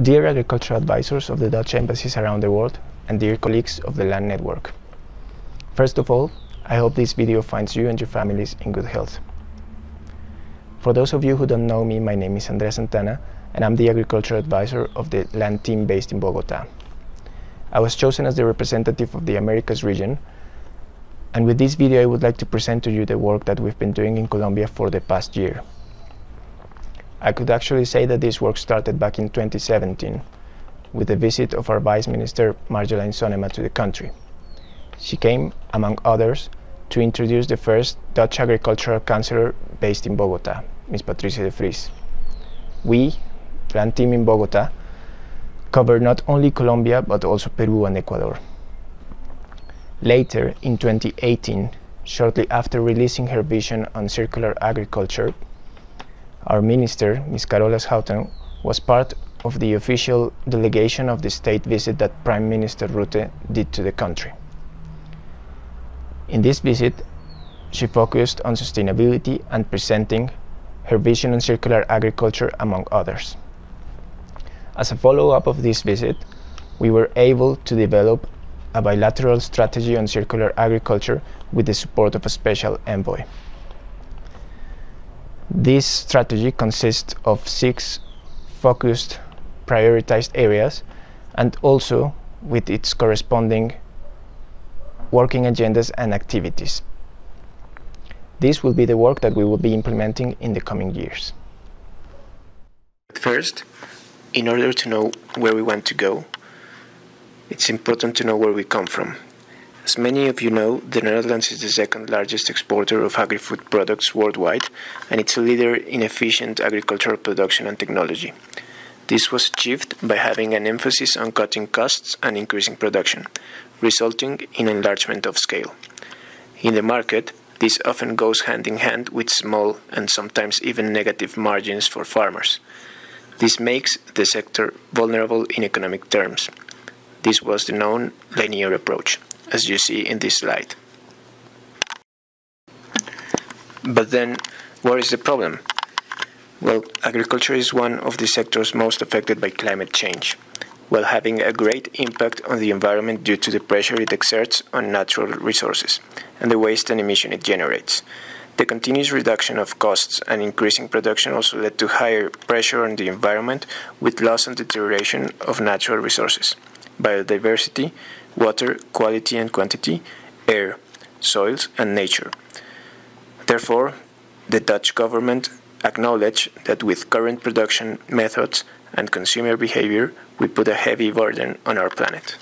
Dear agricultural advisors of the Dutch embassies around the world, and dear colleagues of the Land Network. First of all, I hope this video finds you and your families in good health. For those of you who don't know me, my name is Andrés Santana, and I'm the agricultural advisor of the Land team based in Bogota. I was chosen as the representative of the Americas region, and with this video I would like to present to you the work that we've been doing in Colombia for the past year. I could actually say that this work started back in 2017 with the visit of our Vice Minister Marjolein Sonema to the country. She came, among others, to introduce the first Dutch agricultural councillor based in Bogota, Ms. Patricia de Vries. We, the Land team in Bogota, covered not only Colombia but also Peru and Ecuador. Later, in 2018, shortly after releasing her vision on circular agriculture, our minister, Ms. Carola Schouten, was part of the official delegation of the state visit that Prime Minister Rutte did to the country. In this visit, she focused on sustainability and presenting her vision on circular agriculture, among others. As a follow-up of this visit, we were able to develop a bilateral strategy on circular agriculture with the support of a special envoy. This strategy consists of 6 focused, prioritized areas, and also with its corresponding working agendas and activities. This will be the work that we will be implementing in the coming years. First, in order to know where we want to go, it's important to know where we come from. As many of you know, the Netherlands is the second largest exporter of agri-food products worldwide, and it's a leader in efficient agricultural production and technology. This was achieved by having an emphasis on cutting costs and increasing production, resulting in enlargement of scale. In the market, this often goes hand in hand with small and sometimes even negative margins for farmers. This makes the sector vulnerable in economic terms. This was the known linear approach, as you see in this slide. But then, what is the problem? Well, agriculture is one of the sectors most affected by climate change, while having a great impact on the environment due to the pressure it exerts on natural resources and the waste and emission it generates. The continuous reduction of costs and increasing production also led to higher pressure on the environment with loss and deterioration of natural resources, biodiversity, water, quality and quantity, air, soils, and nature. Therefore, the Dutch government acknowledged that with current production methods and consumer behavior, we put a heavy burden on our planet.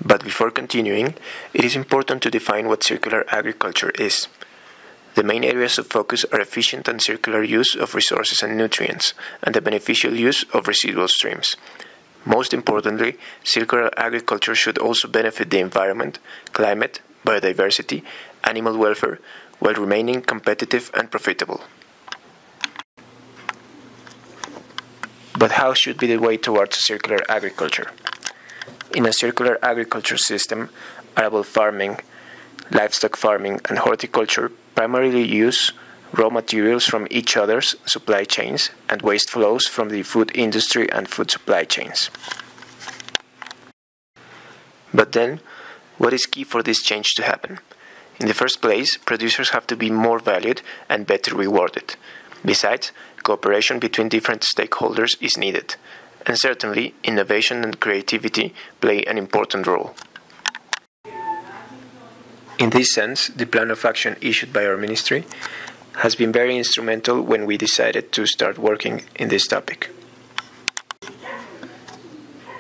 But before continuing, it is important to define what circular agriculture is. The main areas of focus are efficient and circular use of resources and nutrients, and the beneficial use of residual streams. Most importantly, circular agriculture should also benefit the environment, climate, biodiversity, animal welfare, while remaining competitive and profitable. But how should be the way towards a circular agriculture? In a circular agriculture system, arable farming, livestock farming, and horticulture primarily use raw materials from each other's supply chains and waste flows from the food industry and food supply chains. But then, what is key for this change to happen? In the first place, producers have to be more valued and better rewarded. Besides, cooperation between different stakeholders is needed, and certainly innovation and creativity play an important role. In this sense, the plan of action issued by our ministry has been very instrumental when we decided to start working in this topic.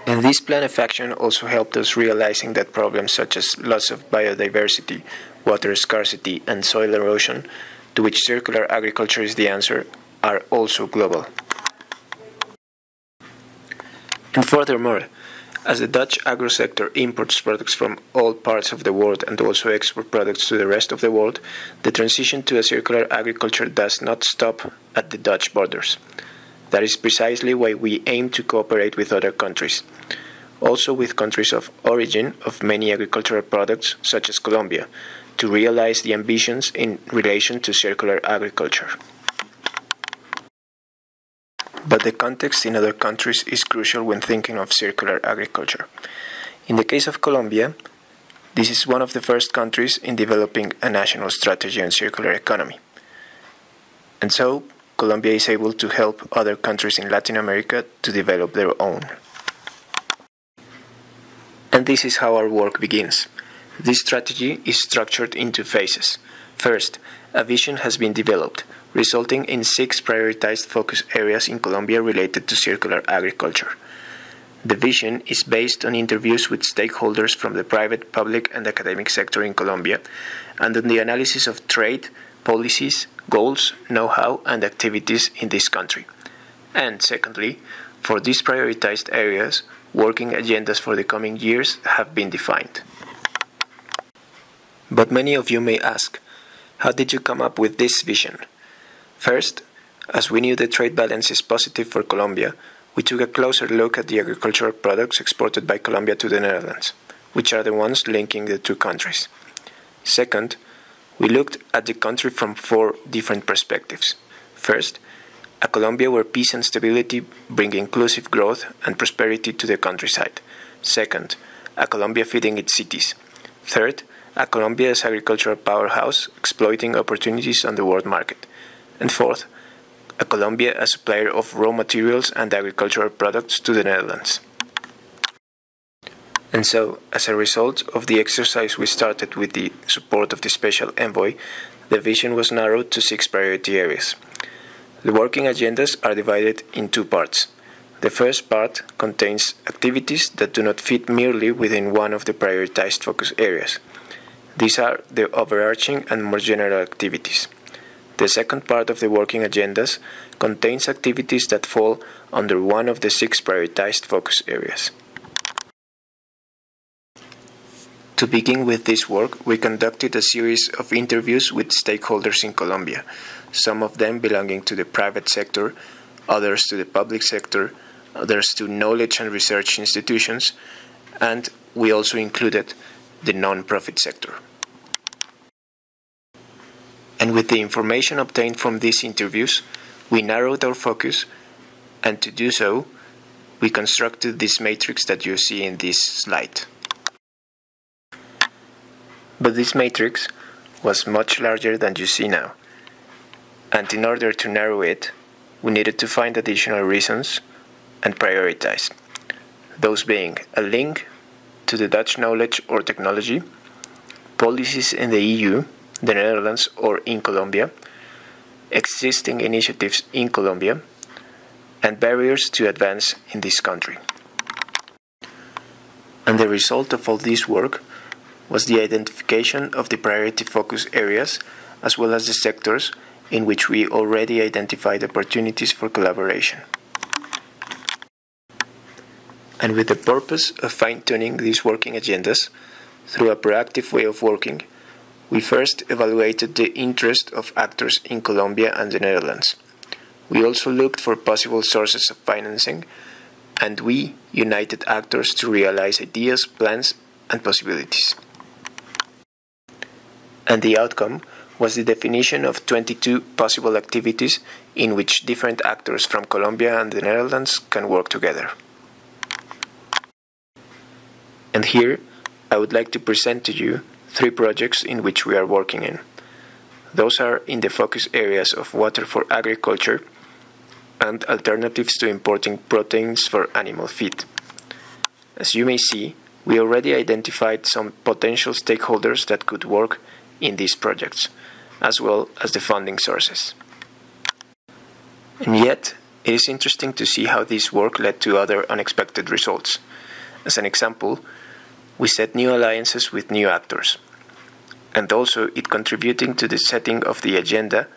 And this plan of action also helped us realizing that problems such as loss of biodiversity, water scarcity, and soil erosion, to which circular agriculture is the answer, are also global. And furthermore, as the Dutch agro-sector imports products from all parts of the world and also export products to the rest of the world, the transition to a circular agriculture does not stop at the Dutch borders. That is precisely why we aim to cooperate with other countries, also with countries of origin of many agricultural products, such as Colombia, to realize the ambitions in relation to circular agriculture. but the context in other countries is crucial when thinking of circular agriculture. In the case of Colombia, this is one of the first countries in developing a national strategy on circular economy. And so, Colombia is able to help other countries in Latin America to develop their own. And this is how our work begins. This strategy is structured into phases. First, a vision has been developed, resulting in 6 prioritized focus areas in Colombia related to circular agriculture. The vision is based on interviews with stakeholders from the private, public, and academic sector in Colombia, and on the analysis of trade, policies, goals, know-how, and activities in this country. And secondly, for these prioritized areas, working agendas for the coming years have been defined. But many of you may ask, how did you come up with this vision? First, as we knew the trade balance is positive for Colombia, we took a closer look at the agricultural products exported by Colombia to the Netherlands, which are the ones linking the two countries. Second, we looked at the country from 4 different perspectives. First, a Colombia where peace and stability bring inclusive growth and prosperity to the countryside. Second, a Colombia feeding its cities. Third, a Colombia as agricultural powerhouse exploiting opportunities on the world market. And fourth, a Colombia as supplier of raw materials and agricultural products to the Netherlands. And so, as a result of the exercise we started with the support of the Special Envoy, the vision was narrowed to 6 priority areas. The working agendas are divided in 2 parts. The first part contains activities that do not fit merely within one of the prioritized focus areas. These are the overarching and more general activities. The second part of the working agendas contains activities that fall under one of the 6 prioritized focus areas. To begin with this work, we conducted a series of interviews with stakeholders in Colombia, some of them belonging to the private sector, others to the public sector, others to knowledge and research institutions, and we also included the non-profit sector. And with the information obtained from these interviews, we narrowed our focus, and to do so, we constructed this matrix that you see in this slide. But this matrix was much larger than you see now, and in order to narrow it, we needed to find additional reasons and prioritize, those being a link to the Dutch knowledge or technology, policies in the EU, the Netherlands, or in Colombia, existing initiatives in Colombia, and barriers to advance in this country. And the result of all this work was the identification of the priority focus areas as well as the sectors in which we already identified opportunities for collaboration. And with the purpose of fine-tuning these working agendas through a proactive way of working, we first evaluated the interest of actors in Colombia and the Netherlands. We also looked for possible sources of financing, and we united actors to realize ideas, plans, and possibilities. And the outcome was the definition of 22 possible activities in which different actors from Colombia and the Netherlands can work together. And here, I would like to present to you 3 projects in which we are working in. Those are in the focus areas of water for agriculture and alternatives to importing proteins for animal feed. As you may see, we already identified some potential stakeholders that could work in these projects, as well as the funding sources. And yet, it is interesting to see how this work led to other unexpected results. As an example, we set new alliances with new actors, and also it contributing to the setting of the agenda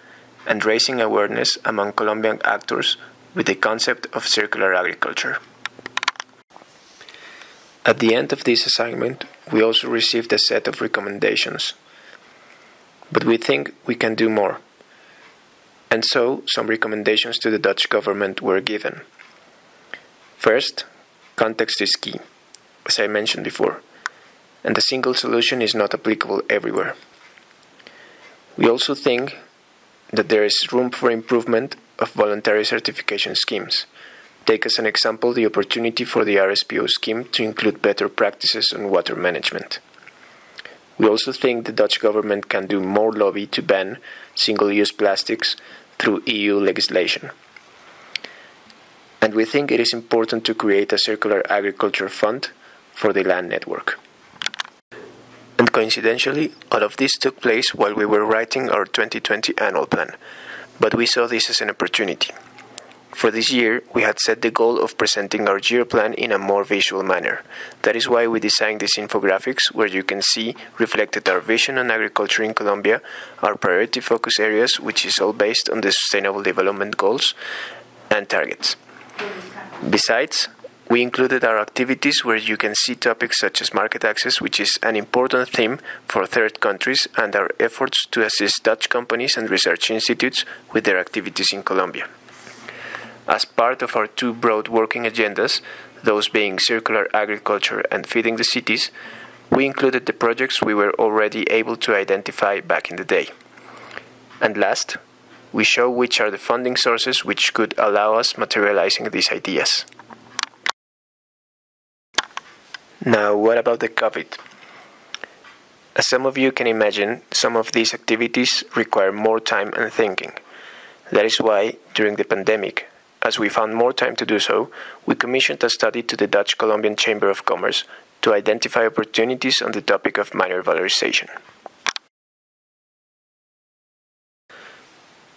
and raising awareness among Colombian actors with the concept of circular agriculture. At the end of this assignment, we also received a set of recommendations, but we think we can do more. And so, some recommendations to the Dutch government were given. First, context is key, as I mentioned before, and a single solution is not applicable everywhere. We also think that there is room for improvement of voluntary certification schemes. Take as an example the opportunity for the RSPO scheme to include better practices on water management. We also think the Dutch government can do more lobby to ban single-use plastics through EU legislation. And we think it is important to create a circular agriculture fund for the land network. And coincidentally, all of this took place while we were writing our 2020 annual plan, but we saw this as an opportunity. For this year, we had set the goal of presenting our year plan in a more visual manner. That is why we designed these infographics where you can see reflected our vision on agriculture in Colombia, our priority focus areas, which is all based on the Sustainable Development Goals and targets. Besides, we included our activities where you can see topics such as market access, which is an important theme for third countries, and our efforts to assist Dutch companies and research institutes with their activities in Colombia. As part of our two broad working agendas, those being circular agriculture and feeding the cities, we included the projects we were already able to identify back in the day. And last, we show which are the funding sources which could allow us materializing these ideas. Now, what about the COVID? As some of you can imagine, some of these activities require more time and thinking. That is why, during the pandemic, as we found more time to do so, we commissioned a study to the Dutch-Colombian Chamber of Commerce to identify opportunities on the topic of minor valorization.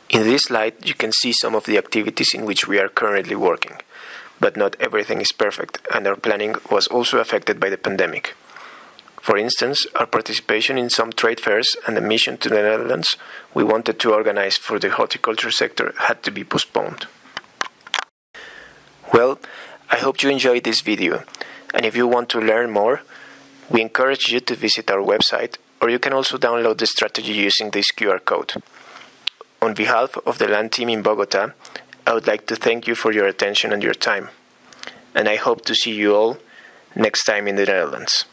In this slide, you can see some of the activities in which we are currently working, but not everything is perfect, and our planning was also affected by the pandemic. For instance, our participation in some trade fairs and a mission to the Netherlands we wanted to organize for the horticulture sector had to be postponed. Well, I hope you enjoyed this video, and if you want to learn more, we encourage you to visit our website, or you can also download the strategy using this QR code. On behalf of the land team in Bogota, I would like to thank you for your attention and your time, and I hope to see you all next time in the Netherlands.